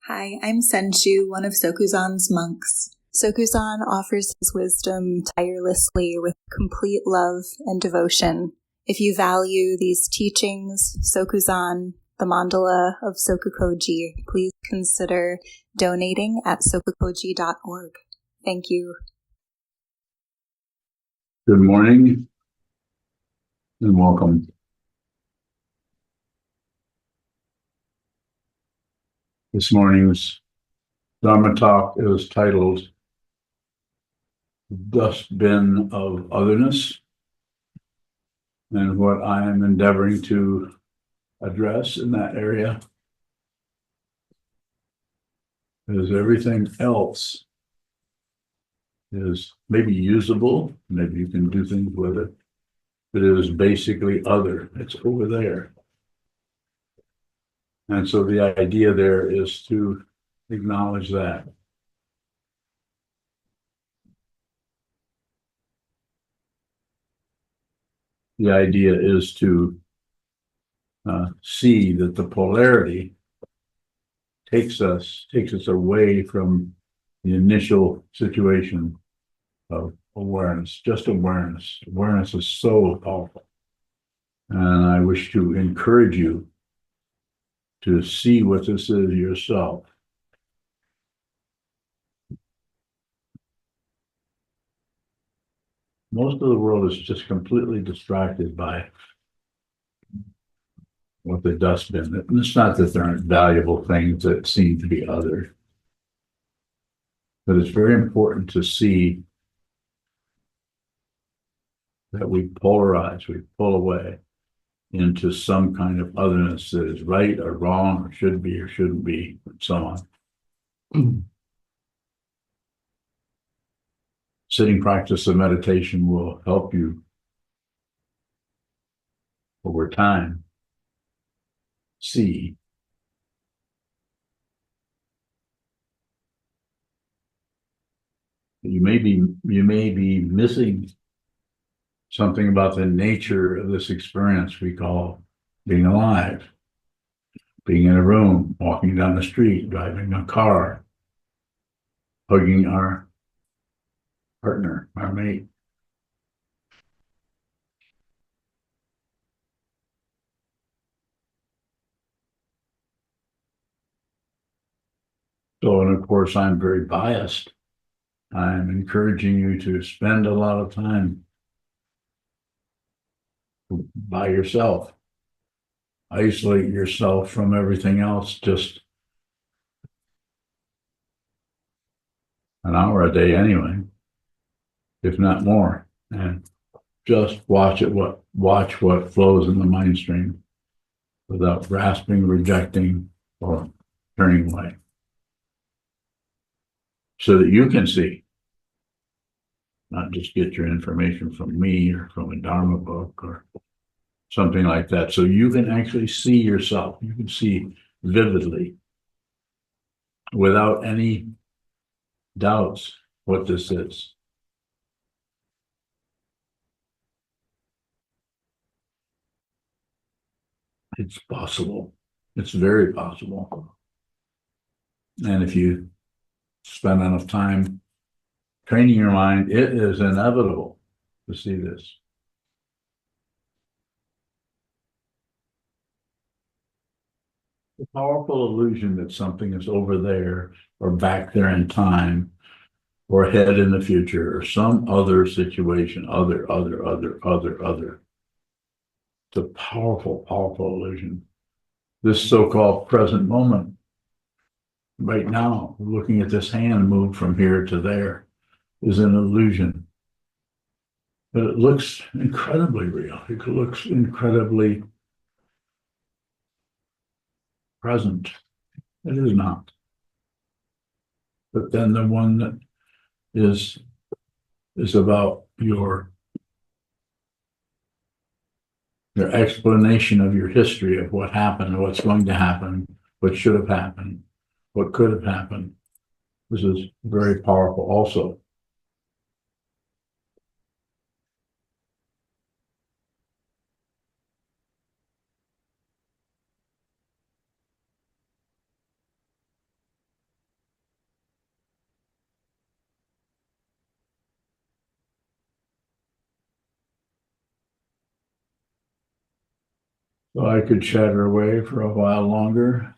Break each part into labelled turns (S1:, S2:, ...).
S1: Hi, I'm Senshu, one of Sokuzan's monks. Sokuzan offers his wisdom tirelessly with complete love and devotion. If you value these teachings, Sokuzan, the mandala of SokukoJi, please consider donating at SokukoJi.org. Thank you.
S2: Good morning and welcome. This morning's Dharma talk is titled Dustbin of Otherness, and what I am endeavoring to address in that area is everything else is maybe usable, maybe you can do things with it, but it is basically other. It's over there. And so the idea there is to acknowledge that. The idea is to see that the polarity takes us away from the initial situation of awareness, just awareness. Awareness is so powerful. And I wish to encourage you to see what this is yourself. Most of the world is just completely distracted by what the dustbin. It's not that there aren't valuable things that seem to be other, but it's very important to see that we polarize, we pull away into some kind of otherness that is right or wrong or should be or shouldn't be, and so on. Sitting practice of meditation will help you over time see that you may be missing something about the nature of this experience we call being alive, being in a room, walking down the street, driving a car, hugging our partner, our mate. So, and of course, I'm very biased. I'm encouraging you to spend a lot of time by yourself. Isolate yourself from everything else, just an hour a day anyway, if not more, and just watch what flows in the mind stream without grasping, rejecting, or turning away, so that you can see, not just get your information from me or from a Dharma book or something like that. So you can actually see yourself. You can see vividly, without any doubts, what this is. It's possible. It's very possible. And if you spend enough time training your mind, it is inevitable to see this. The powerful illusion that something is over there or back there in time or ahead in the future or some other situation, other. It's a powerful, powerful illusion. This so-called present moment, right now, looking at this hand move from here to there, is an illusion. But it looks incredibly real. It looks incredibly present. It is not. But then the one that is about your explanation of your history of what happened, what's going to happen, what should have happened, what could have happened. This is very powerful also. So I could chatter away for a while longer.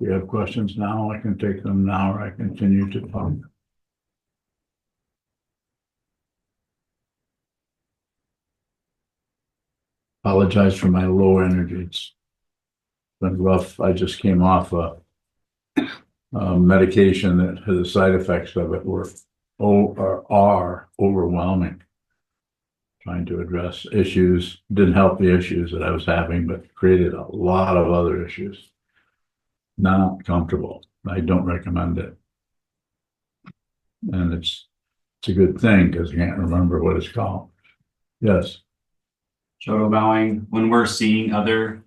S2: If you have questions now, I can take them now, or I continue to talk. Apologize for my low energy. It's been rough. I just came off a medication that the side effects of it are overwhelming. Trying to address issues didn't help the issues that I was having, but created a lot of other issues. Not comfortable. I don't recommend it. And it's a good thing because I can't remember what it's called. Yes.
S3: Shadow bowing, when we're seeing other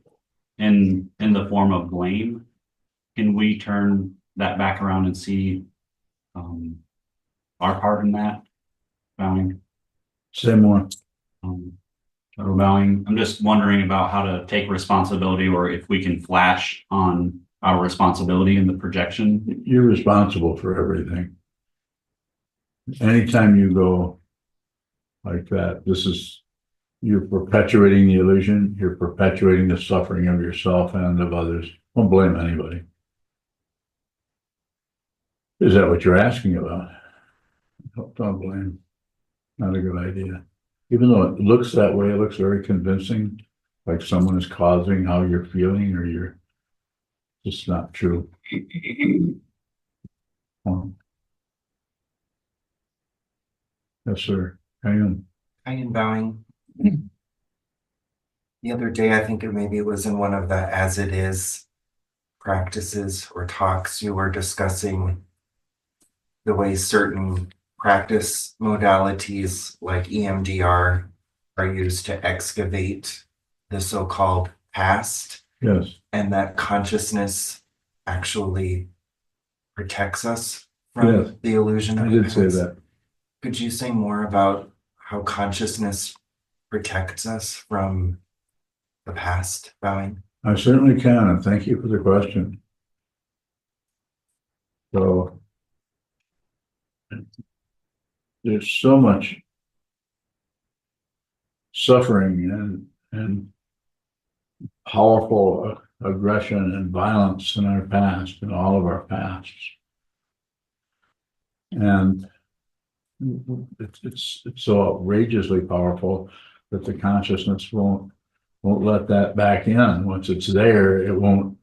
S3: in the form of blame, can we turn that back around and see our part in that bowing?
S2: Say more.
S3: Shadow bowing. I'm just wondering about how to take responsibility, or if we can flash on our responsibility in the projection.
S2: You're responsible for everything. Anytime you go like that, you're perpetuating the illusion, you're perpetuating the suffering of yourself and of others. Don't blame anybody. Is that what you're asking about? Don't blame. Not a good idea. Even though it looks that way, it looks very convincing, like someone is causing how you're feeling, or you're just not true. Yes, sir. Hang on.
S4: Bowing. The other day, I think maybe it was in one of the as it is practices or talks, you were discussing the way certain practice modalities like EMDR are used to excavate the so-called past.
S2: Yes.
S4: And that consciousness actually protects us from the illusion of
S2: I
S4: the
S2: did say
S4: past.
S2: that.
S4: Could you say more about how consciousness protects us from the past, bowing?
S2: I certainly can, and thank you for the question. So there's so much suffering and powerful aggression and violence in our past, in all of our pasts. And it's so outrageously powerful that the consciousness won't let that back in. Once it's there, it won't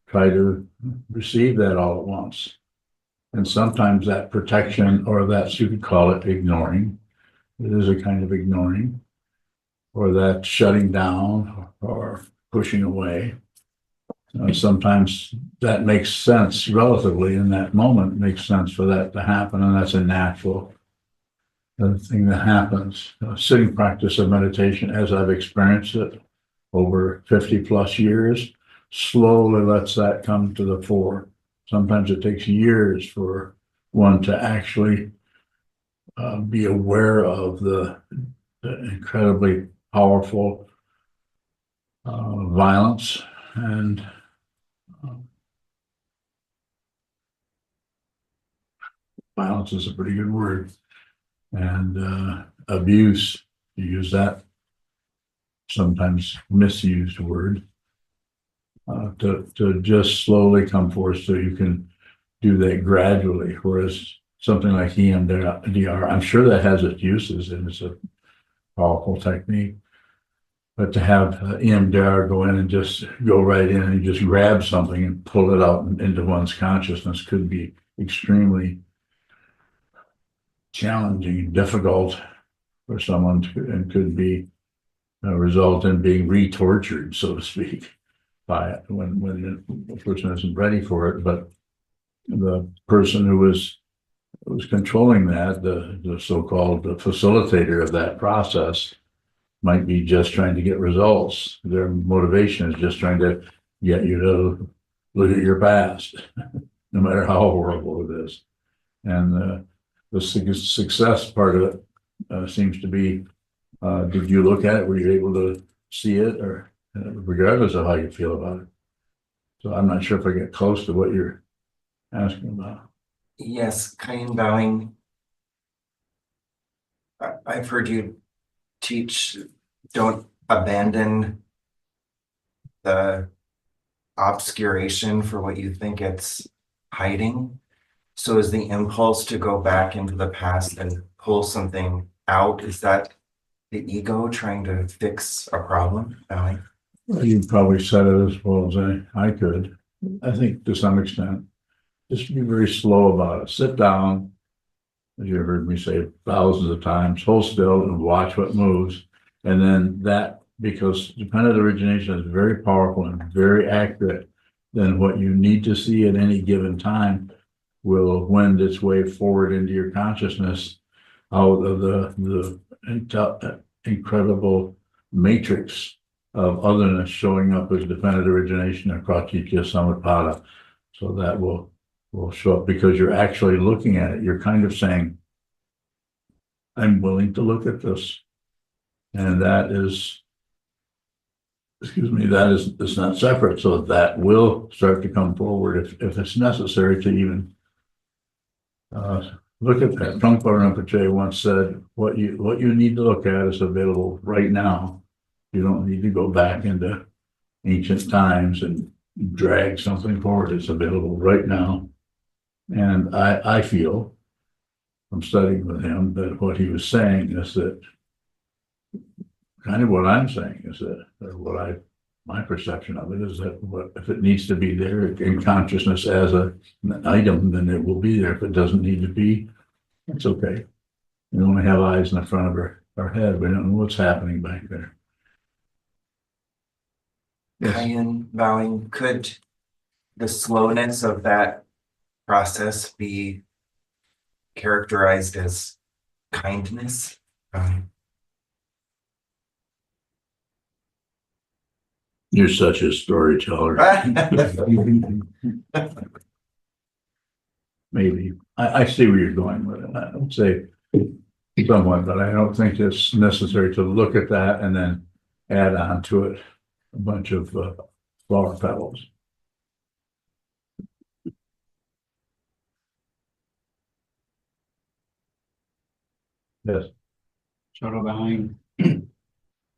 S2: try to receive that all at once. And sometimes that protection, or that, you could call it ignoring, it is a kind of ignoring, or that shutting down or pushing away. Sometimes that makes sense relatively in that moment, makes sense for that to happen, and that's a natural thing that happens. Sitting practice of meditation, as I've experienced it over 50 plus years, slowly lets that come to the fore. Sometimes it takes years for one to actually be aware of the incredibly powerful violence and violence is a pretty good word, and abuse, you use that sometimes misused word, to just slowly come forth, so you can do that gradually. Whereas something like EMDR, I'm sure that has its uses and it's a powerful technique, but to have EMDR go in and just go right in and just grab something and pull it out into one's consciousness could be extremely challenging, difficult for someone to, and could be result in being re-tortured, so to speak, by it when the person isn't ready for it. But the person who was controlling that, the so-called facilitator of that process, might be just trying to get results. Their motivation is just trying to get you to look at your past, no matter how horrible it is. And the success part of it seems to be, did you look at it? Were you able to see it, or regardless of how you feel about it? So I'm not sure if I get close to what you're asking about.
S4: Yes, Kayan bowing. I've heard you teach, don't abandon the obscuration for what you think it's hiding. So is the impulse to go back into the past and pull something out, is that the ego trying to fix a problem?
S2: Well, you probably said it as well as I could. I think to some extent, just be very slow about it. Sit down, as you heard me say thousands of times, hold still and watch what moves. And then that, because dependent origination is very powerful and very accurate, then what you need to see at any given time will wend its way forward into your consciousness out of the incredible matrix of otherness showing up as dependent origination across Pratyutya Samutpada. So that will show up because you're actually looking at it. You're kind of saying, I'm willing to look at this. And that is, it's not separate. So that will start to come forward if it's necessary to even look at that. Trungpa Rinpoche once said, what you need to look at is available right now. You don't need to go back into ancient times and drag something forward. It's available right now. And I feel from studying with him that what he was saying is that kind of what I'm saying is that my perception of it is that if it needs to be there in consciousness as an item, then it will be there. If it doesn't need to be, it's okay. We only have eyes in the front of our head. We don't know what's happening back there. Yes.
S4: Kayan, bowing, could the slowness of that process be characterized as kindness?
S2: You're such a storyteller. Maybe. I see where you're going with it. I don't say somewhat, but I don't think it's necessary to look at that and then add on to it a bunch of flower petals. Yes.
S3: Shoto bowing.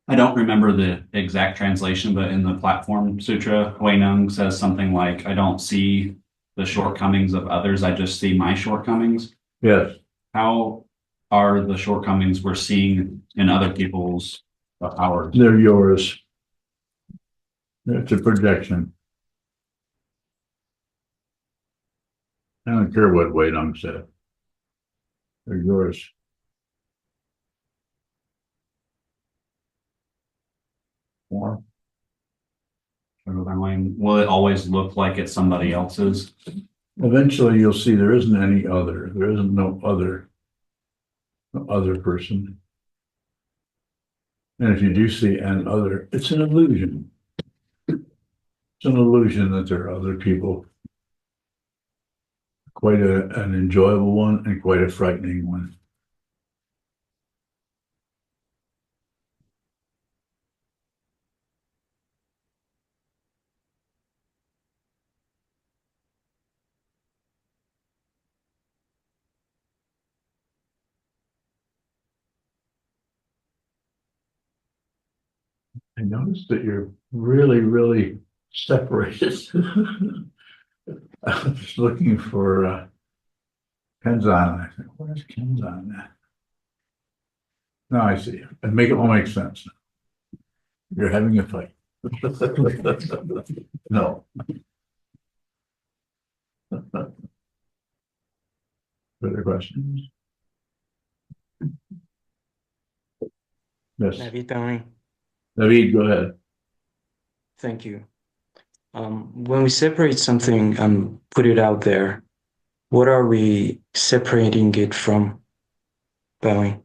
S3: I don't remember the exact translation, but in the Platform Sutra, Huineng says something like, I don't see the shortcomings of others, I just see my shortcomings.
S2: Yes.
S3: How are the shortcomings we're seeing in other people's ours?
S2: They're yours. It's a projection. I don't care what Huineng said. They're yours. More.
S3: Will it always look like it's somebody else's?
S2: Eventually you'll see there isn't any other. There isn't no other person. And if you do see an other, it's an illusion. It's an illusion that there are other people. Quite an enjoyable one and quite a frightening one. I noticed that you're really, really separated. I was looking for Kenzan. I said, where's Kenzan? Now I see. And it all makes sense. You're having a fight. No. Further questions? Yes.
S5: David Bowing.
S2: David, go ahead.
S5: Thank you. When we separate something and put it out there, what are we separating it from? Bowing.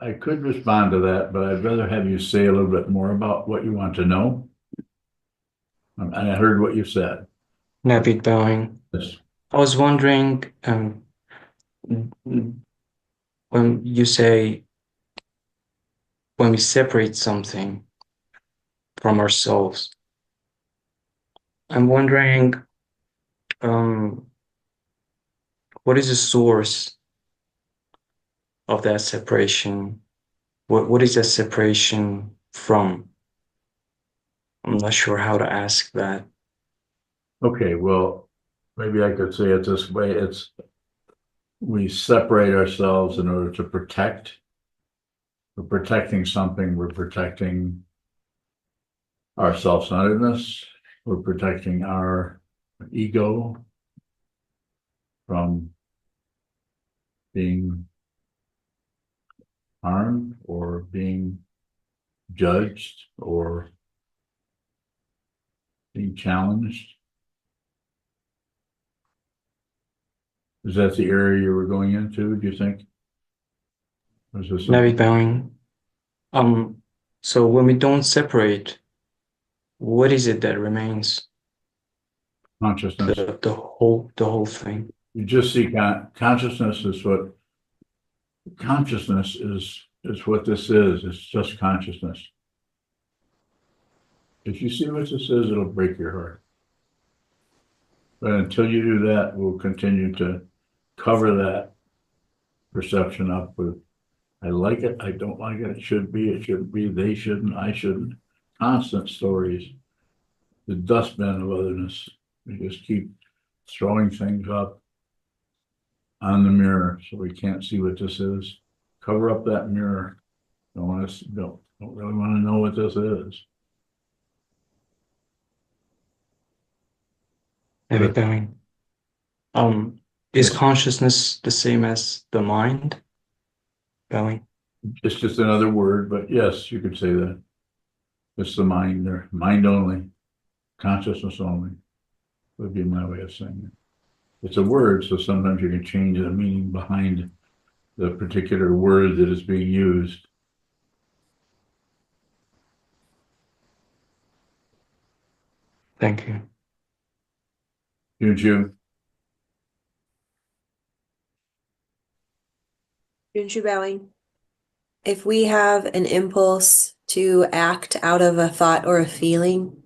S2: I could respond to that, but I'd rather have you say a little bit more about what you want to know. And I heard what you said.
S5: David Bowing.
S2: Yes.
S5: I was wondering, when you say, when we separate something from ourselves, I'm wondering what is the source of that separation? What is that separation from? I'm not sure how to ask that.
S2: Okay, well, maybe I could say it this way. We separate ourselves in order to protect. We're protecting something. We're protecting our self-centeredness. We're protecting our ego from being harmed or being judged or being challenged. Is that the area you were going into, do you think? Or is this
S5: Maybe bowing. So when we don't separate, what is it that remains?
S2: consciousness?
S5: The whole thing.
S2: You just see consciousness is what consciousness is what this is. It's just consciousness. If you see what this is, it'll break your heart. But until you do that, we'll continue to cover that perception up with, I like it, I don't like it, it shouldn't be, they shouldn't, I shouldn't. Constant stories. The dustbin of otherness. We just keep throwing things up on the mirror so we can't see what this is. Cover up that mirror. Don't really want to know what this is.
S5: Maybe
S2: But-
S5: bowing. Is
S2: Yes.
S5: consciousness the same as the mind? Bowing.
S2: It's just another word, but yes, you could say that. It's the mind there, mind only, consciousness only, would be my way of saying it. It's a word, so sometimes you can change the meaning behind the particular word that is being used.
S5: Thank you.
S2: Junju,
S6: Junju bowing. If we have an impulse to act out of a thought or a feeling,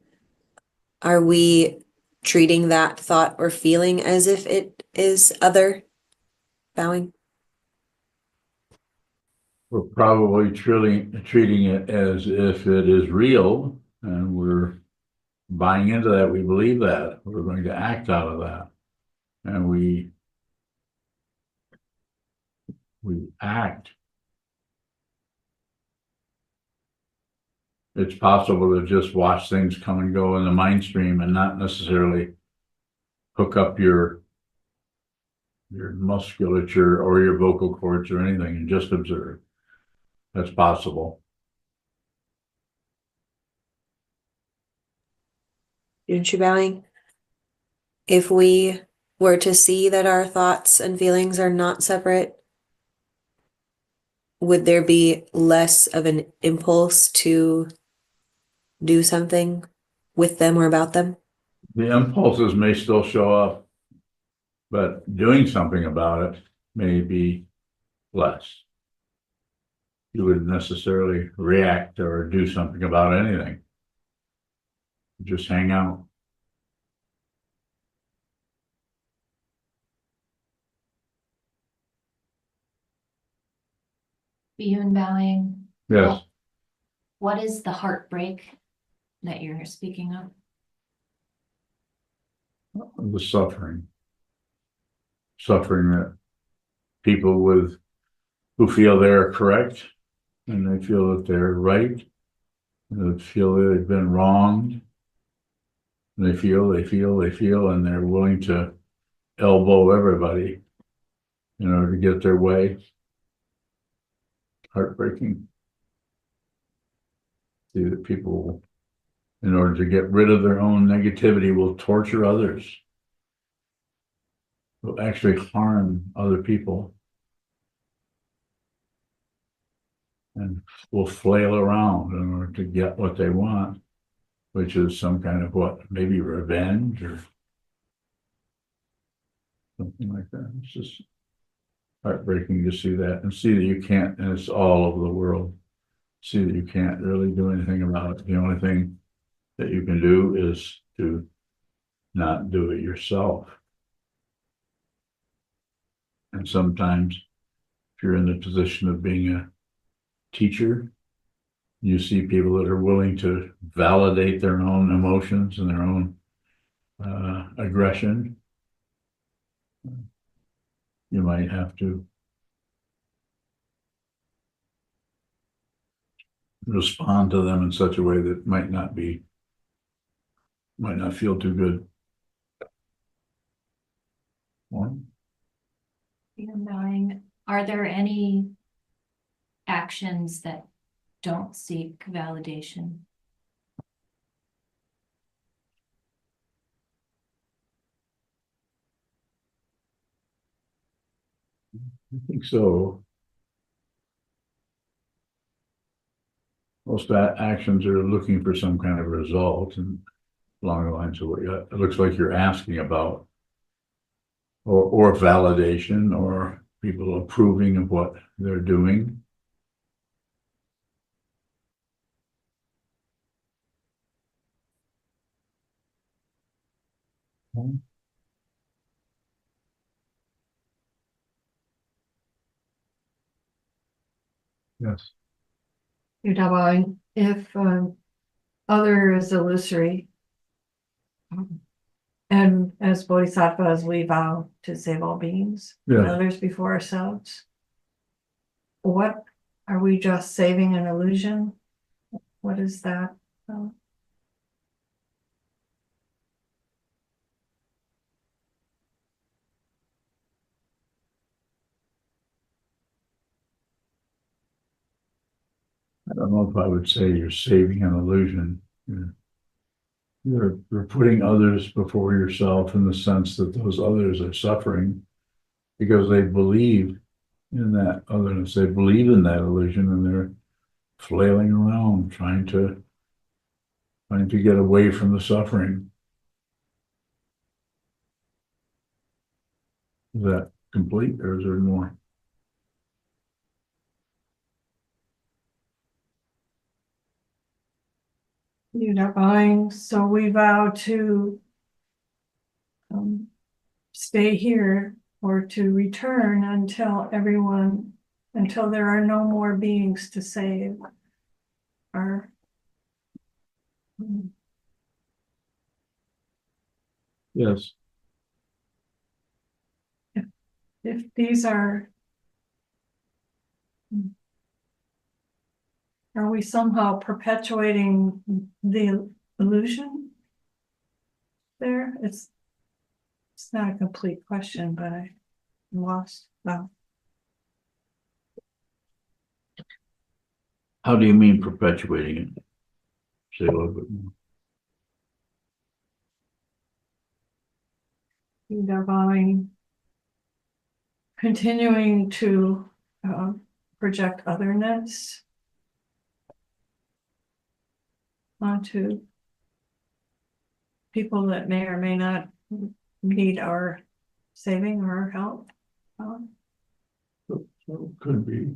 S6: are we treating that thought or feeling as if it is other? Bowing.
S2: we're probably treating it as if it is real, and we're buying into that. We believe that we're going to act out of that, and we act. It's possible to just watch things come and go in the mind stream and not necessarily hook up your musculature or your vocal cords or anything and just observe. That's possible.
S6: Junju bowing. If we were to see that our thoughts and feelings are not separate, would there be less of an impulse to do something with them or about them?
S2: The impulses may still show up, but doing something about it may be less. You wouldn't necessarily react or do something about anything. Just hang out.
S7: Biyun bowing.
S2: Yes.
S7: What is the heartbreak that you're speaking of?
S2: The suffering that people who feel they're correct and they feel that they're right, and they feel that they've been wronged, and they feel, and they're willing to elbow everybody in order to get their way. Heartbreaking. See that people, in order to get rid of their own negativity, will torture others, will actually harm other people, and will flail around in order to get what they want, which is some kind of maybe revenge or something like that. It's just heartbreaking to see that and see that you can't, and it's all over the world, see that you can't really do anything about it. The only thing that you can do is to not do it yourself. And sometimes if you're in the position of being a teacher, you see people that are willing to validate their own emotions and their own aggression. You might have to respond to them in such a way that might not feel too good. One.
S7: Are there any actions that don't seek validation?
S2: I think so. Most actions are looking for some kind of result, and along the lines of what it looks like you're asking about, or validation, or people approving of what they're doing. Yes.
S8: You're talking about if other is illusory. And as bodhisattvas, we vow to save all beings, and
S2: Yeah.
S8: others before ourselves. What are we just saving an illusion? What is that?
S2: I don't know if I would say you're saving an illusion. You're putting others before yourself in the sense that those others are suffering because they believe in that otherness. They believe in that illusion, and they're flailing around trying to get away from the suffering. Is that complete, or is there more?
S8: You're not buying, so we vow to stay here or to return until there are no more beings to save. Or
S2: Yes.
S8: if these are we somehow perpetuating the illusion there? It's not a complete question, but I'm lost. Well,
S2: How do you mean perpetuating it? Say a little bit more.
S8: they're going continuing to project otherness onto people that may or may not need our saving or our help.
S2: So it could be.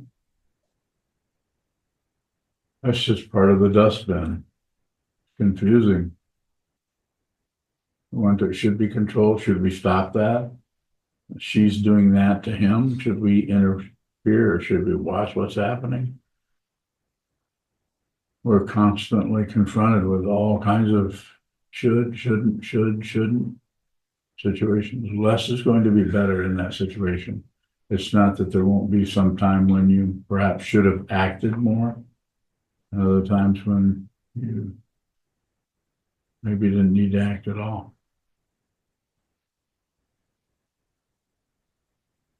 S2: That's just part of the dustbin. Confusing. One that should be controlled. Should we stop that? She's doing that to him. Should we interfere, or should we watch what's happening? We're constantly confronted with all kinds of shouldn't situations. Less is going to be better in that situation. It's not that there won't be some time when you perhaps should have acted more, and other times when you maybe didn't need to act at all.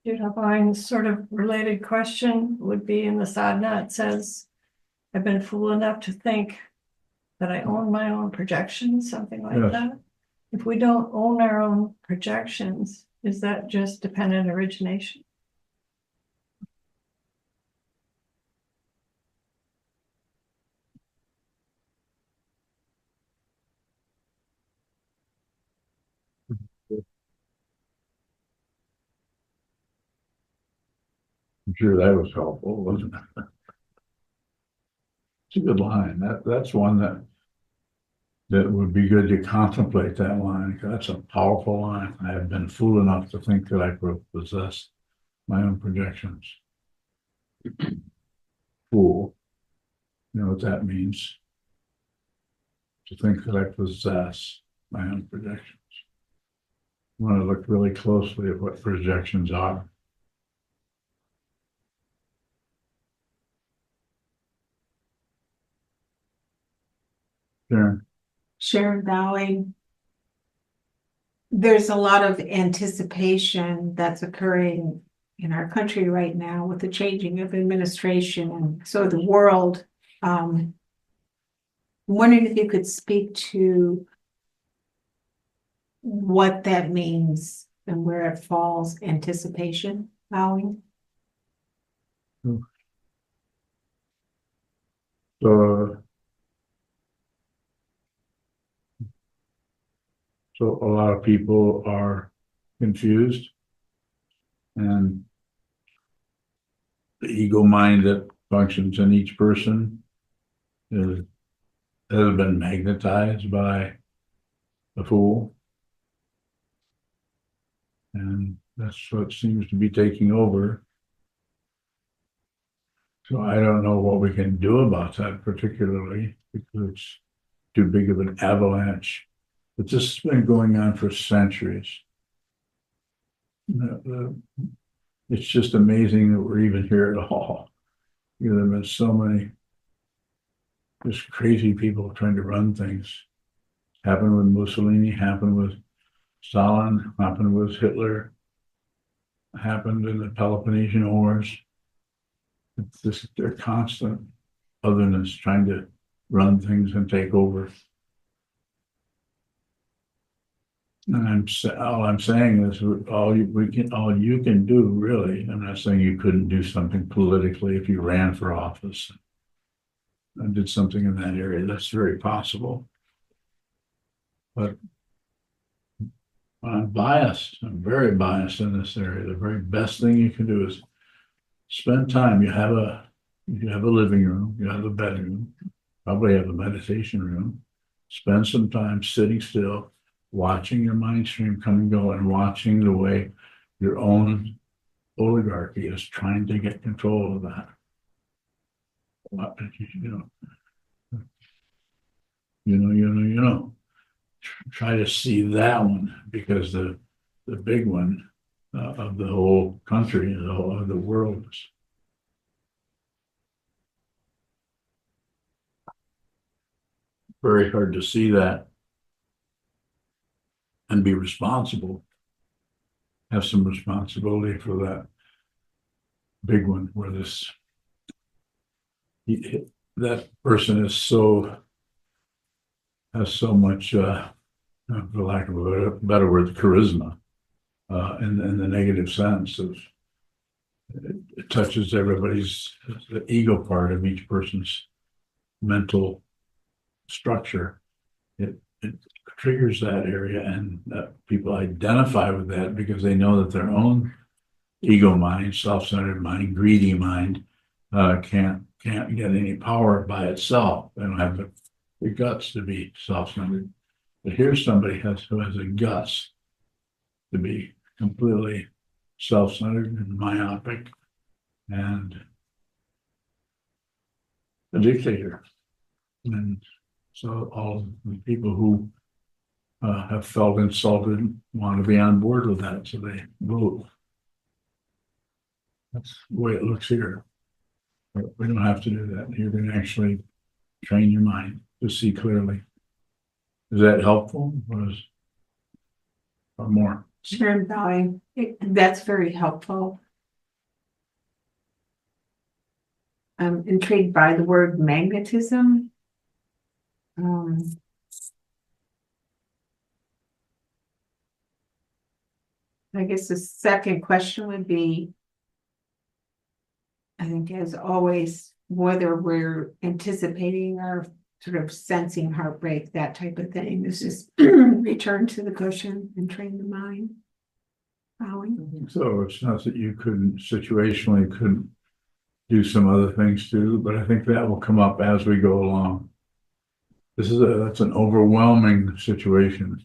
S8: A sort of related question would be in the sadhana. It says, I've been fool enough to think that I own my own projections, something like
S2: Yes.
S8: that. If we don't own our own projections, is that just dependent origination?
S2: I'm sure that was helpful, wasn't it? It's a good line. That's one that would be good to contemplate that line. That's a powerful line. I have been fool enough to think that I possess my own projections. Fool. You know what that means? To think that I possess my own projections. I want to look really closely at what projections are. Sharon.
S9: Sharon Bowing. There's a lot of anticipation that's occurring in our country right now with the changing of administration and so the world. I'm wondering if you could speak to what that means and where it falls, anticipation, Bowing.
S2: So a lot of people are confused, and the ego mind that functions in each person has been magnetized by the fool. And that's what seems to be taking over. So I don't know what we can do about that particularly, because it's too big of an avalanche. But this has been going on for centuries. It's just amazing that we're even here at all. You know, there have been so many just crazy people trying to run things. Happened with Mussolini, happened with Stalin, happened with Hitler, happened in the Peloponnesian Wars. It's this, their constant otherness trying to run things and take over. And all I'm saying is all you can do really. I'm not saying you couldn't do something politically if you ran for office and did something in that area. That's very possible. But I'm biased. I'm very biased in this area. The very best thing you can do is spend time. You have a living room, you have a bedroom, probably have a meditation room. Spend some time sitting still, watching your mind stream come and go, and watching the way your own oligarchy is trying to get control of that. You know. Try to see that one, because the big one of the whole country, of the world, is very hard to see that and be responsible, have some responsibility for that big one, where that person has so much, for lack of a better word, charisma, in the negative sense of it touches everybody's, the ego part of each person's mental structure. It triggers that area, and people identify with that because they know that their own ego mind, self-centered mind, greedy mind, can't get any power by itself. They don't have the guts to be self-centered. But here's somebody who has the guts to be completely self-centered and myopic and a dictator. And so all the people who have felt insulted want to be on board with that, so they vote. That's the way it looks here. But we don't have to do that. You're going to actually train your mind to see clearly. Is that helpful? Or more?
S9: Sharon Bowing, that's very helpful. I'm intrigued by the word magnetism. I guess the second question would be, I think as always, whether we're anticipating or sort of sensing heartbreak, that type of thing. This is return to the cushion and train the mind. Bowing.
S2: So it's not that you couldn't do some other things too, but I think that will come up as we go along. That's an overwhelming situation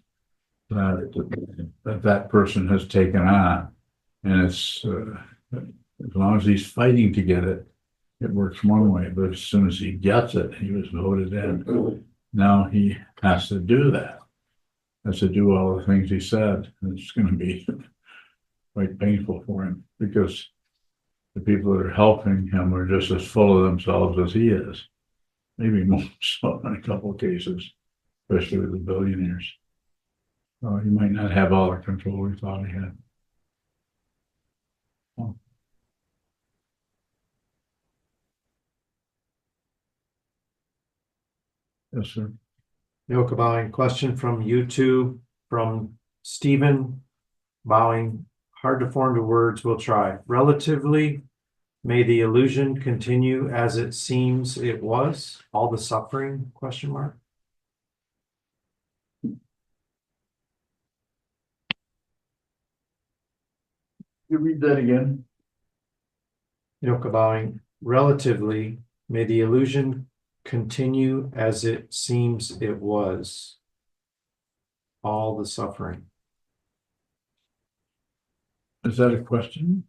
S2: that person has taken on, and it's As long as he's fighting to get it, it works one way, but as soon as he gets it, he was voted in. Now he has to do that. Has to do all the things he said, and it's gonna be quite painful for him, because the people that are helping him are just as full of themselves as he is. Maybe more so in a couple of cases, especially with the billionaires. He might not have all the control he thought he had. Oh. Yes, sir.
S10: Yoka bowing. Question from YouTube from Stephen bowing. Hard to form to words, we'll try. Relatively, may the illusion continue as it seems it was? All the suffering, question mark?
S2: You read that again?
S10: Yoka bowing. Relatively, may the illusion continue as it seems it was? All the suffering.
S2: Is that a question?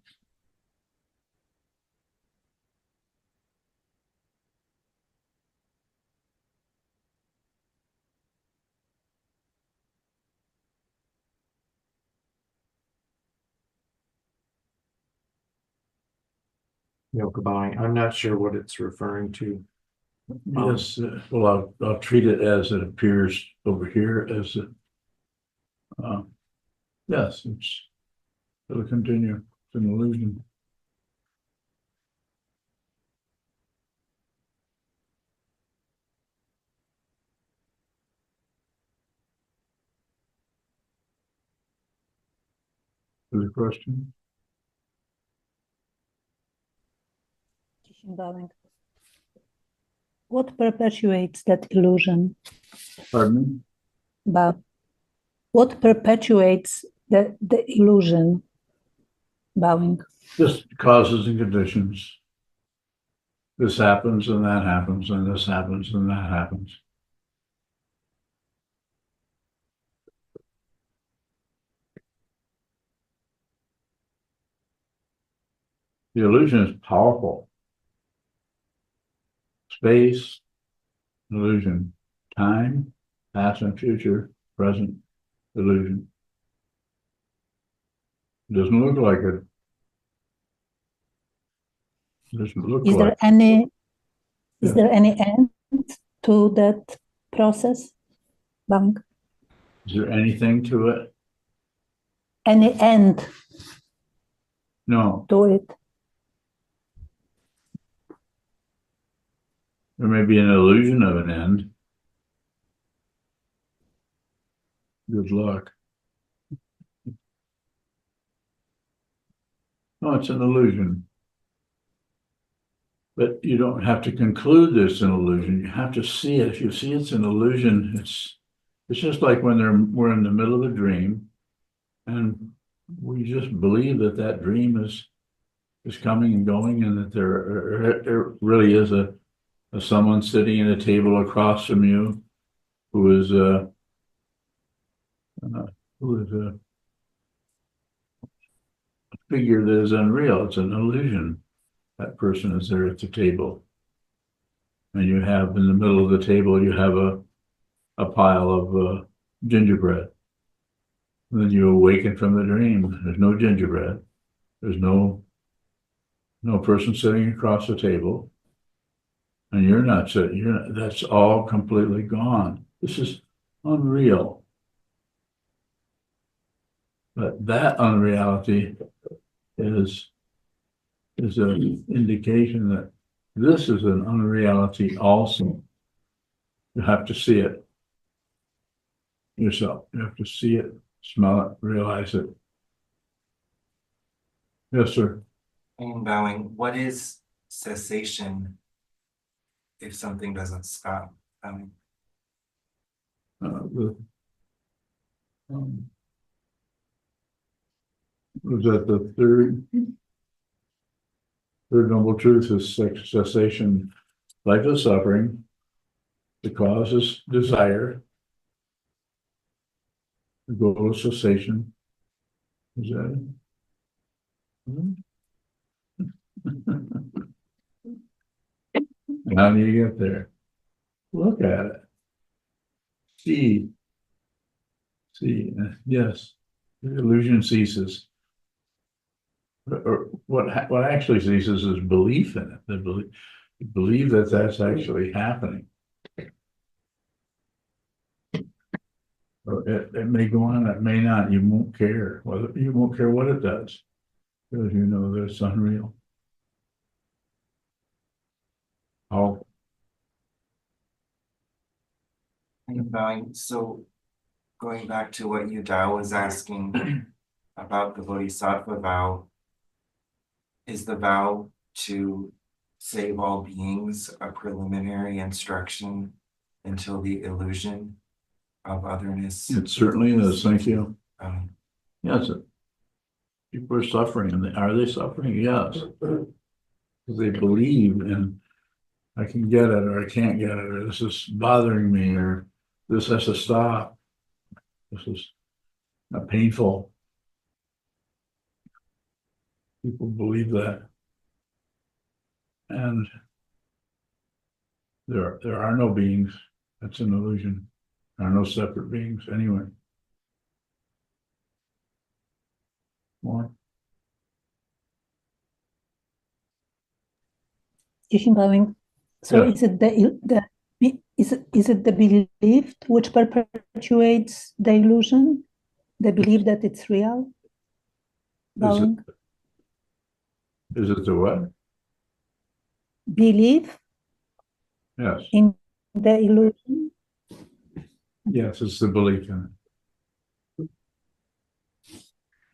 S10: Yoka bowing. I'm not sure what it's referring to.
S2: Yes, well, I'll treat it as it appears over here as yes, it'll continue. It's an illusion. Is a question?
S11: What perpetuates that illusion?
S2: Pardon me?
S11: But what perpetuates the illusion? Bowing.
S2: Just causes and conditions. This happens and that happens and this happens and that happens. The illusion is powerful. Space, illusion. Time, past and future, present, illusion. It doesn't look like it. It doesn't look
S11: Is
S2: like
S11: there any end to that process? Bowing.
S2: Is there anything to it?
S11: Any end
S2: No.
S11: to it?
S2: There may be an illusion of an end. Good luck. No, it's an illusion. But you don't have to conclude this an illusion. You have to see it. If you see it's an illusion, it's just like when we're in the middle of a dream, and we just believe that that dream is coming and going, and that there really is a someone sitting at a table across from you who is a figure that is unreal. It's an illusion. That person is there at the table, and you have in the middle of the table you have a pile of gingerbread. And then you awaken from the dream. There's no gingerbread. There's no person sitting across the table. And you're not sitting, that's all completely gone. This is unreal. But that unreality is an indication that this is an unreality also. You have to see it yourself. You have to see it, smell it, realize it. Yes, sir.
S4: And bowing, what is cessation if something doesn't stop?
S2: Was that the third noble truth is cessation? Life is suffering. The cause is desire. The goal is cessation. Is that it? How do you get there? Look at it. See, yes, the illusion ceases. Or what actually ceases is belief in it. The believe that that's actually happening. Or it may go on, it may not. You won't care. Well, you won't care what it does, because you know that it's unreal. Oh,
S4: So going back to what Yudao was asking about the Bodhisattva vow, is the vow to save all beings a preliminary instruction until the illusion of otherness?
S2: it certainly is. Thank you.
S4: Um,
S2: Yes. People are suffering, and are they suffering? Yes. Because they believe in, I can get it, or I can't get it, or this is bothering me, or this has to stop. This is not painful. People believe that. And there are no beings. That's an illusion. There are no separate beings anyway. More.
S11: Bowing. So
S2: Yeah.
S11: is it is it the belief which perpetuates the illusion? The belief that it's real? Bowing.
S2: Is it the what?
S11: Belief
S2: Yes.
S11: in the illusion?
S2: Yes, it's the belief in it.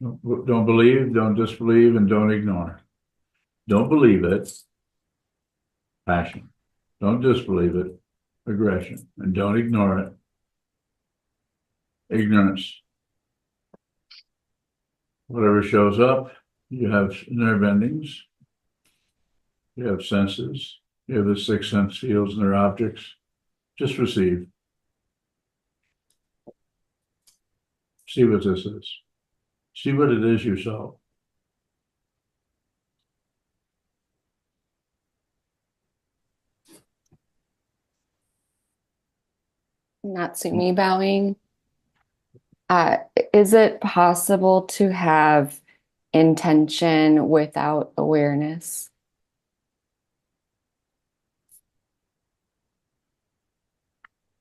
S2: Don't believe, don't disbelieve, and don't ignore. Don't believe it. Passion. Don't disbelieve it. Aggression. And don't ignore it. Ignorance. Whatever shows up, you have nerve endings. You have senses. You have the sixth sense fields and their objects. Just receive. See what this is. See what it is yourself.
S12: Natsumi bowing. Is it possible to have intention without awareness?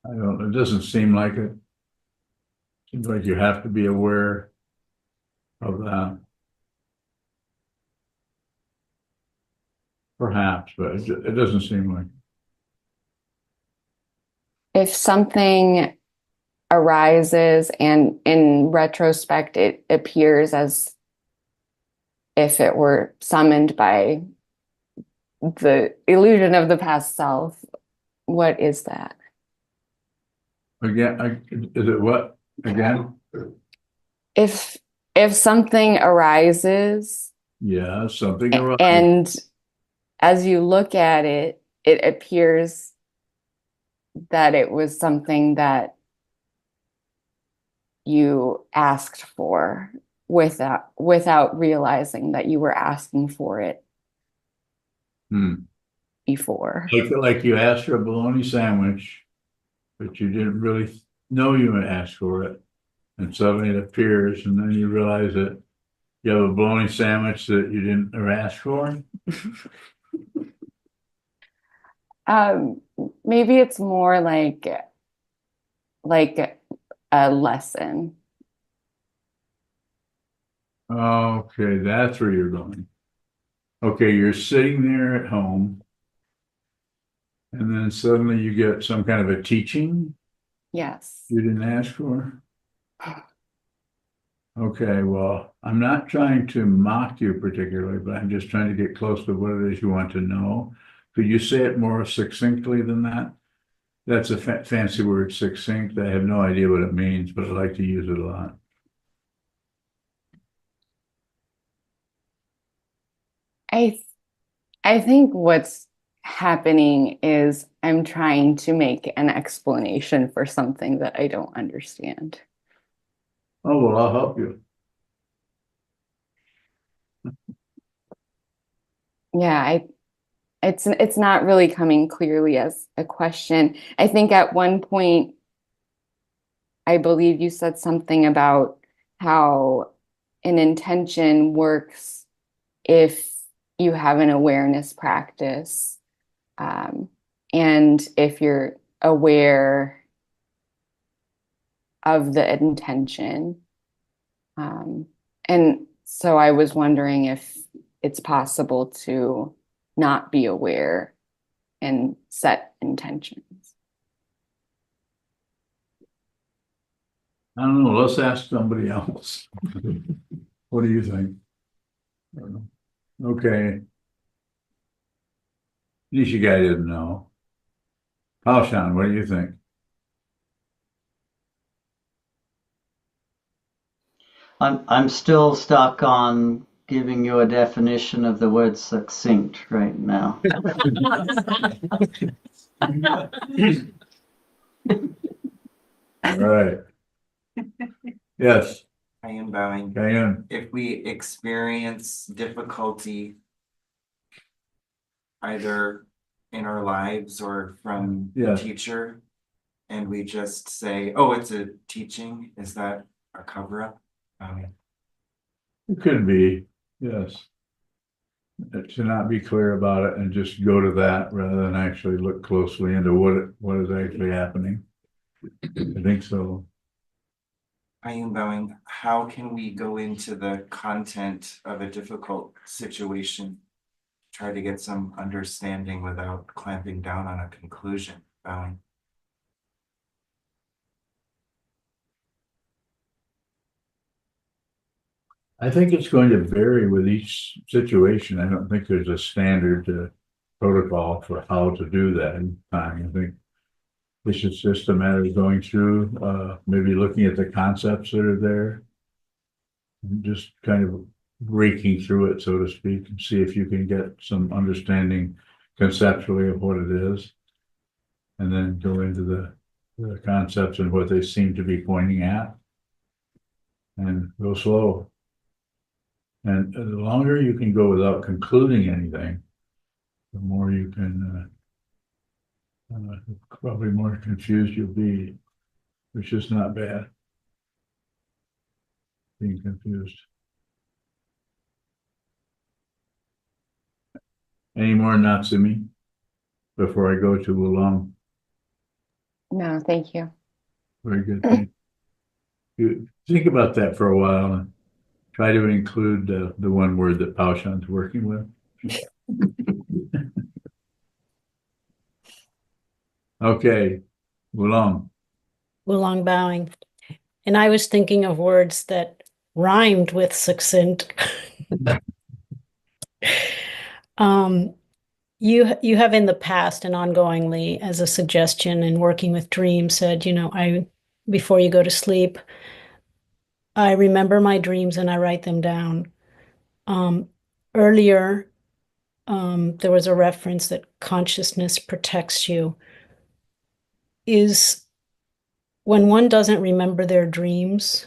S2: I don't, it doesn't seem like it. Seems like you have to be aware of that. Perhaps, but it doesn't seem like.
S12: If something arises and in retrospect it appears as if it were summoned by the illusion of the past self, what is that?
S2: Again, is it what? Again?
S12: If something arises,
S2: Yeah, something arises.
S12: and as you look at it, it appears that it was something that you asked for without realizing that you were asking for it before.
S2: Like you asked for a bologna sandwich, but you didn't really know you asked for it. And suddenly it appears, and then you realize that you have a bologna sandwich that you didn't ask for.
S12: Maybe it's more like a lesson.
S2: Okay, that's where you're going. Okay, you're sitting there at home, and then suddenly you get some kind of a teaching
S12: Yes.
S2: you didn't ask for. Okay, well, I'm not trying to mock you particularly, but I'm just trying to get close to what it is you want to know. Could you say it more succinctly than that? That's a fancy word, succinct. I have no idea what it means, but I like to use it a lot.
S12: I think what's happening is I'm trying to make an explanation for something that I don't understand.
S2: Oh, well, I'll help you.
S12: Yeah, it's not really coming clearly as a question. I think at one point, I believe you said something about how an intention works if you have an awareness practice, and if you're aware of the intention. And so I was wondering if it's possible to not be aware and set intentions.
S2: I don't know, let's ask somebody else. What do you think? I don't know. Okay. At least you guys didn't know. Paushan, what do you think?
S13: I'm still stuck on giving you a definition of the word succinct right now.
S2: All right. Yes,
S4: I am bowing.
S2: Diane.
S4: If we experience difficulty either in our lives or from the
S2: Yes.
S4: teacher, and we just say, oh, it's a teaching, is that a cover-up?
S2: It could be, yes. To not be clear about it and just go to that rather than actually look closely into what is actually happening. I think so.
S4: I am bowing. How can we go into the content of a difficult situation? Try to get some understanding without clamping down on a conclusion, bowing.
S2: I think it's going to vary with each situation. I don't think there's a standard protocol for how to do that in time. I think this is just a matter of going through, maybe looking at the concepts that are there, and just kind of breaking through it, so to speak, and see if you can get some understanding conceptually of what it is, and then go into the concepts and what they seem to be pointing at, and go slow. And the longer you can go without concluding anything, the more you can, probably more confused you'll be, which is not bad. Being confused. Any more Natsumi before I go to Wulong?
S12: No, thank you.
S2: Very good. You think about that for a while and try to include the one word that Paushan's working with. Okay, Wulong.
S14: Wulong bowing. And I was thinking of words that rhymed with succinct. You have in the past and ongoingly as a suggestion in working with dreams said, before you go to sleep, I remember my dreams and I write them down. Earlier, there was a reference that consciousness protects you. Is when one doesn't remember their dreams,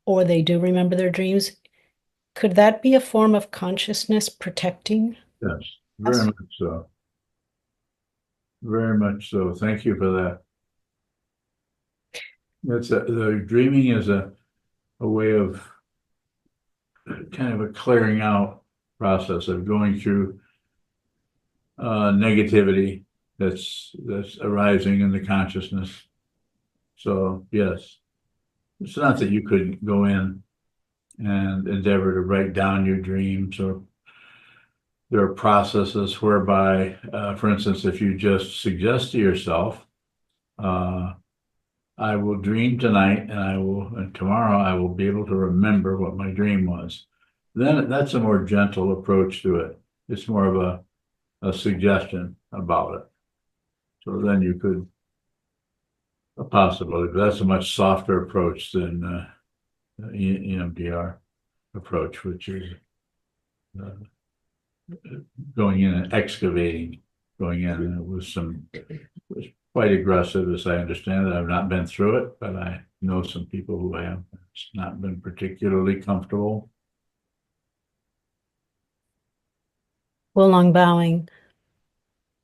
S14: or they do remember their dreams, could that be a form of consciousness protecting?
S2: Yes, very much so. Very much so. Thank you for that. The dreaming is a way of kind of a clearing out process of going through negativity that's arising in the consciousness. So yes, it's not that you couldn't go in and endeavor to write down your dreams, or there are processes whereby, for instance, if you just suggest to yourself, I will dream tonight and tomorrow I will be able to remember what my dream was. Then that's a more gentle approach to it. It's more of a suggestion about it. So then you could possibly, but that's a much softer approach than EMDR approach, which is going in and excavating, going in, and it was quite aggressive, as I understand it. I've not been through it, but I know some people who have. It's not been particularly comfortable.
S14: Wulong bowing.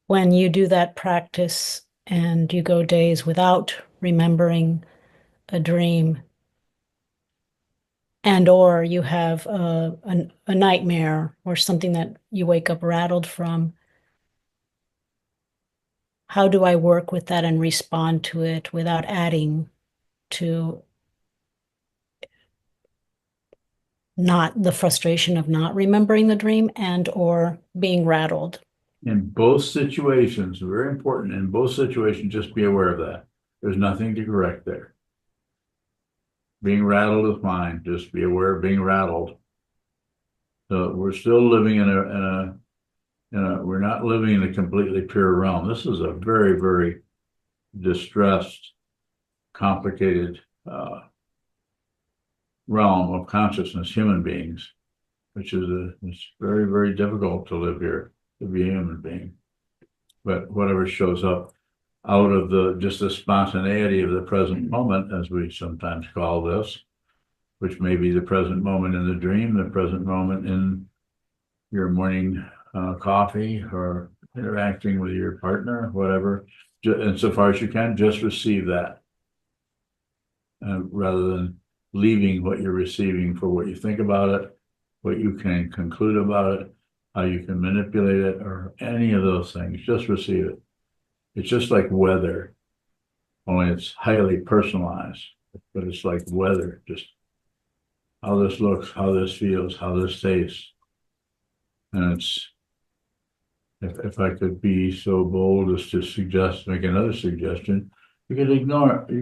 S14: when you do that practice and you go days without remembering a dream, and or you have a nightmare or something that you wake up rattled from, how do I work with that and respond to it without adding to not the frustration of not remembering the dream and or being rattled?
S2: In both situations, very important, in both situations, just be aware of that. There's nothing to correct there. Being rattled is fine. Just be aware of being rattled. So we're still living in a we're not living in a completely pure realm. This is a very, very distressed, complicated realm of consciousness, human beings, which is it's very, very difficult to live here, to be a human being. But whatever shows up out of just the spontaneity of the present moment, as we sometimes call this, which may be the present moment in the dream, the present moment in your morning coffee, or interacting with your partner, whatever. Insofar as you can, just receive that, rather than leaving what you're receiving for what you think about it, what you can conclude about it, how you can manipulate it, or any of those things. Just receive it. It's just like weather, only it's highly personalized, but it's like weather, just how this looks, how this feels, how this tastes. And it's, if I could be so bold as to make another suggestion, you could ignore it.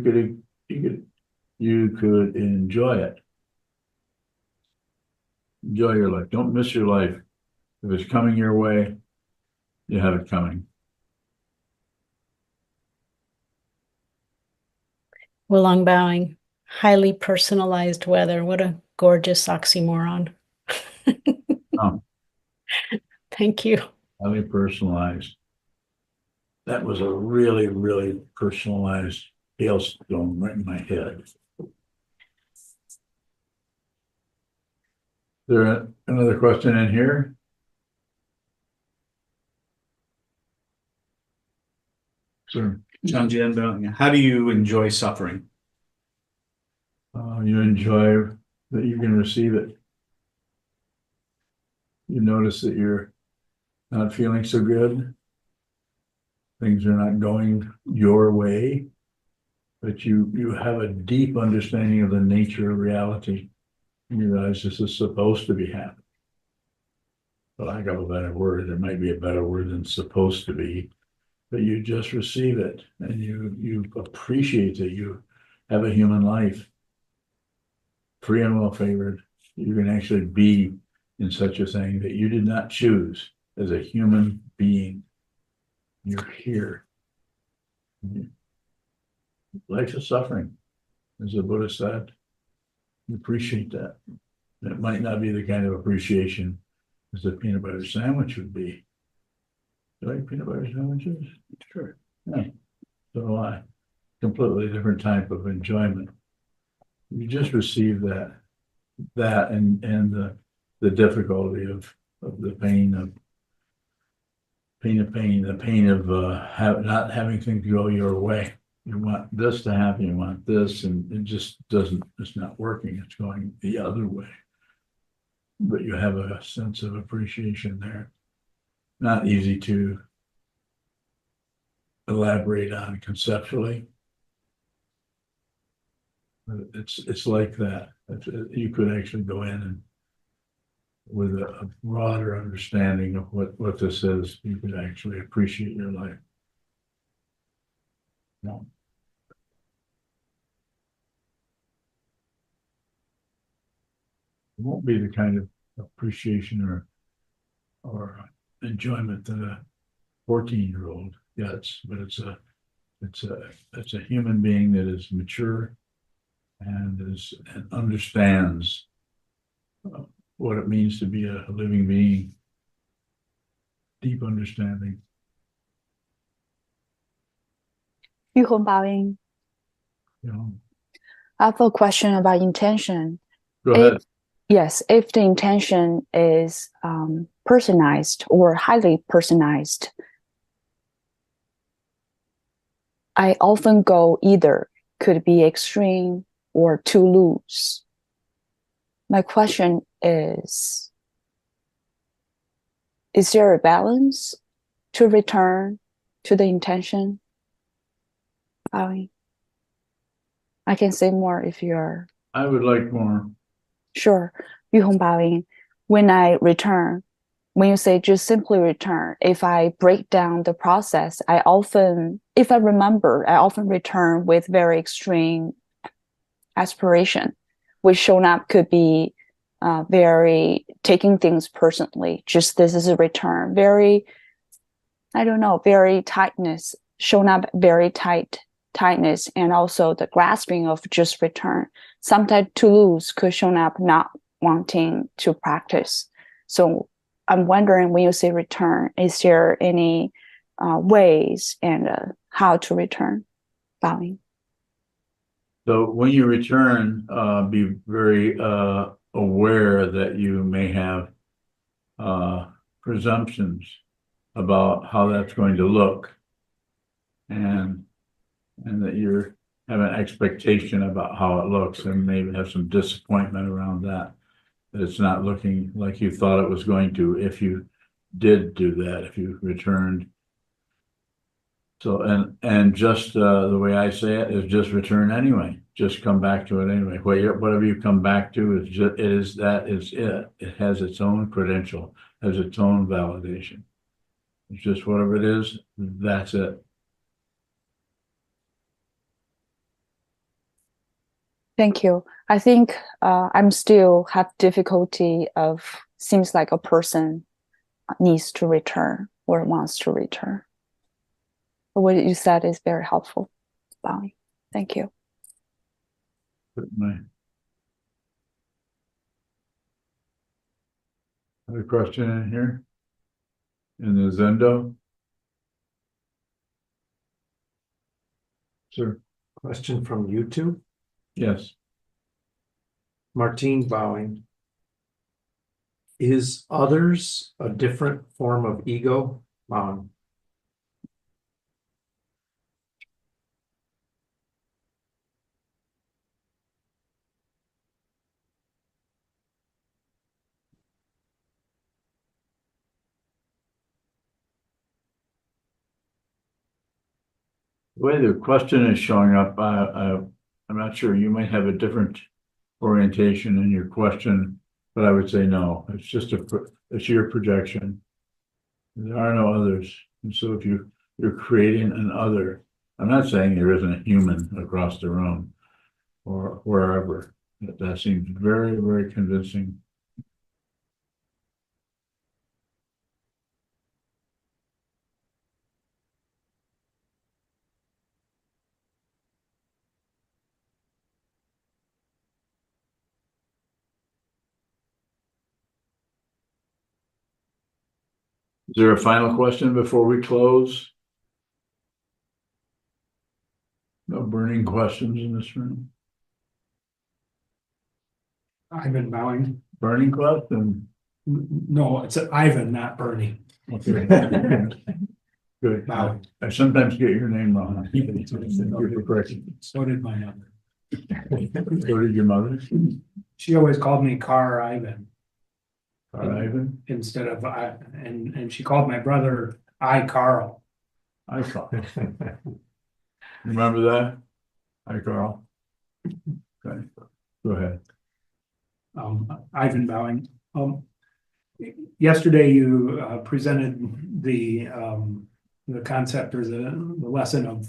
S2: You could enjoy it. Enjoy your life. Don't miss your life. If it's coming your way, you have it coming.
S14: Wulong bowing. Highly personalized weather. What a gorgeous oxymoron.
S2: Oh,
S14: Thank you.
S2: highly personalized. That was a really, really personalized hailstone right in my head. Is there another question in here? Sure.
S3: John Jen, how do you enjoy suffering?
S2: You enjoy that you can receive it. You notice that you're not feeling so good. Things are not going your way, but you have a deep understanding of the nature of reality. And you realize this is supposed to be happening. For lack of a better word, there might be a better word than supposed to be, but you just receive it, and you appreciate that you have a human life, free and well favored. You can actually be in such a thing that you did not choose as a human being. You're here. Life's a suffering, as the Buddha said. You appreciate that. It might not be the kind of appreciation as a peanut butter sandwich would be. Do you like peanut butter sandwiches? Sure. Yeah. So do I. Completely different type of enjoyment. You just receive that and the difficulty of the pain of not having things go your way. You want this to happen, you want this, and it just doesn't, it's not working, it's going the other way. But you have a sense of appreciation there. Not easy to elaborate on conceptually. But it's like that. You could actually go in and with a broader understanding of what this is, you could actually appreciate your life. No. It won't be the kind of appreciation or enjoyment that a 14-year-old gets, but it's a human being that is mature and understands what it means to be a living being. Deep understanding.
S15: Yuhong bowing.
S2: You know.
S15: I have a question about intention.
S2: Go ahead.
S15: Yes, if the intention is personalized or highly personalized, I often go either, could be extreme or too loose. My question is there a balance to return to the intention? I can say more if you're.
S2: I would like more.
S15: Sure. 于洪报应, when I return, when you say just simply return, if I break down the process, if I remember, I often return with very extreme aspiration, which shown up could be very taking things personally. Just this is a return. Very, I don't know, very tightness, shown up very tightness, and also the grasping of just return. Sometimes too loose could shown up not wanting to practice. So I'm wondering, when you say return, is there any ways and how to return? Bowing.
S2: So when you return, be very aware that you may have presumptions about how that's going to look, and that you have an expectation about how it looks, and maybe have some disappointment around that it's not looking like you thought it was going to, if you did do that, if you returned. So, and just the way I say it is just return anyway. Just come back to it anyway. Whatever you come back to is just, it. It has its own credential, has its own validation. It's just whatever it is, that's it.
S15: Thank you. I think I'm still have difficulty of, seems like a person needs to return or wants to return. But what you said is very helpful, Bonnie. Thank you.
S2: Certainly. Other question in here? In the Zendo? Sir.
S10: Question from YouTube.
S2: Yes.
S10: Martine bowing. Is others a different form of ego? Bowing.
S2: The way the question is showing up, I'm not sure. You might have a different orientation in your question, but I would say no. It's just it's your projection. There are no others, and so if you're creating an other, I'm not saying there isn't a human across the room or wherever. That seems very, very convincing. Is there a final question before we close? No burning questions in this room?
S16: Ivan bowing.
S2: Burning question?
S16: No, it's Ivan, not Bernie.
S2: Okay. Good.
S16: Bowing.
S2: I sometimes get your name wrong. Thank you for correcting.
S16: So did my mother.
S2: So did your mother?
S16: She always called me Car Ivan.
S2: Ivan?
S16: Instead of and she called my brother Carl.
S2: Carl. Remember that? Hi, Carl. Okay, go ahead.
S16: Ivan bowing. Yesterday you presented the concept or the lesson of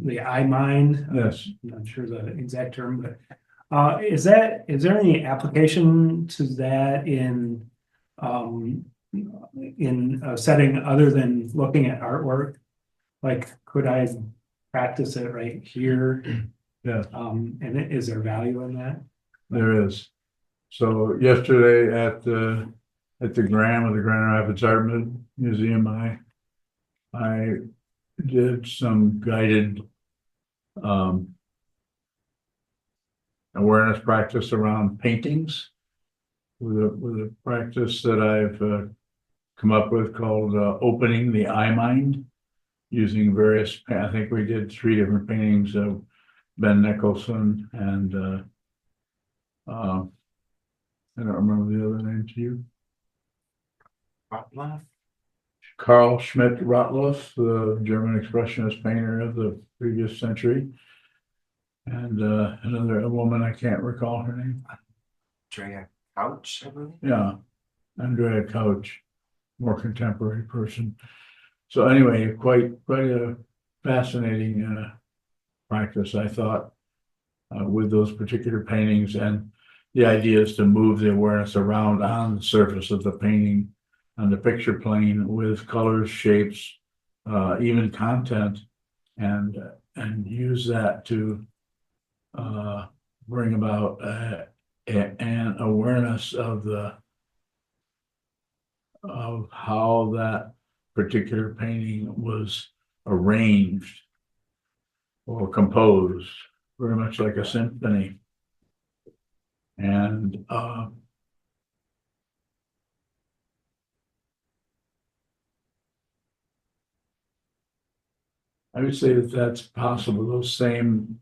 S16: the I mind.
S2: Yes.
S16: I'm not sure the exact term, but is there any application to that in a setting other than looking at artwork? Like, could I practice it right here?
S2: Yes.
S16: And is there value in that?
S2: There is. So yesterday at the Grand Rapids Art Museum, I did some guided awareness practice around paintings with a practice that I've come up with called opening the I mind. using various, I think we did 3 different paintings of Ben Nicholson and I don't remember the other name to you. Carl Schmidt Rottluff, the German expressionist painter of the previous century. And a woman, I can't recall her name.
S4: Andrea Couch, I believe.
S2: Yeah, Andrea Couch, more contemporary person. So anyway, quite a fascinating practice, I thought, with those particular paintings. And the idea is to move the awareness around on the surface of the painting, on the picture plane, with colors, shapes, even content, and use that to bring about an awareness of how that particular painting was arranged or composed, very much like a symphony. And I would say that that's possible. Those same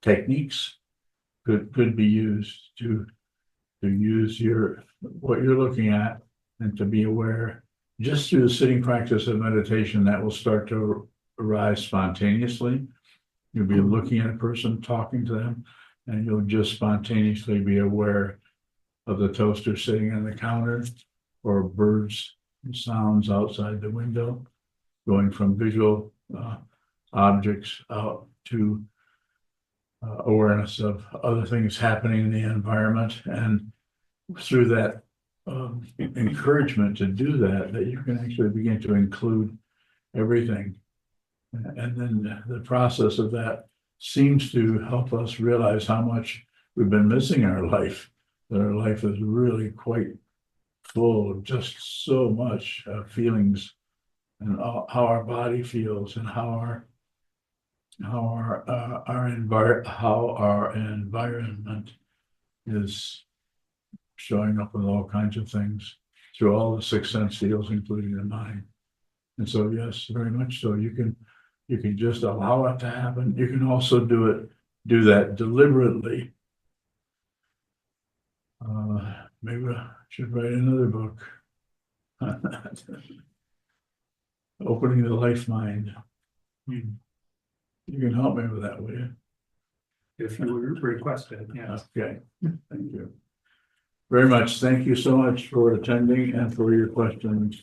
S2: techniques could be used to use what you're looking at and to be aware just through the sitting practice of meditation that will start to arise spontaneously. You'll be looking at a person, talking to them, and you'll just spontaneously be aware of the toaster sitting on the counter or birds and sounds outside the window, going from visual objects out to awareness of other things happening in the environment. And through that encouragement to do that you can actually begin to include everything. And then the process of that seems to help us realize how much we've been missing in our life, that our life is really quite full of just so much feelings, and how our body feels, and how our environment is showing up with all kinds of things through all the 6 sense fields, including the mind. And so, yes, very much so. You can just allow it to happen. You can also do that deliberately. Maybe I should write another book. Opening the life mind. You can help me with that, will you?
S16: If you request it, yes.
S2: Okay, thank you very much. Thank you so much for attending and for your questions.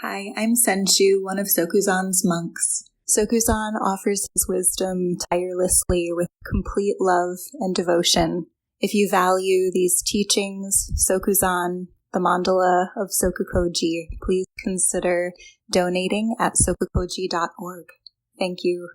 S1: Hi, I'm Senshu, one of Sokuzan's monks. Sokuzan offers his wisdom tirelessly with complete love and devotion. If you value these teachings, Sokuzan, the mandala of SokukoJi, please consider donating at sokukoji.org. Thank you.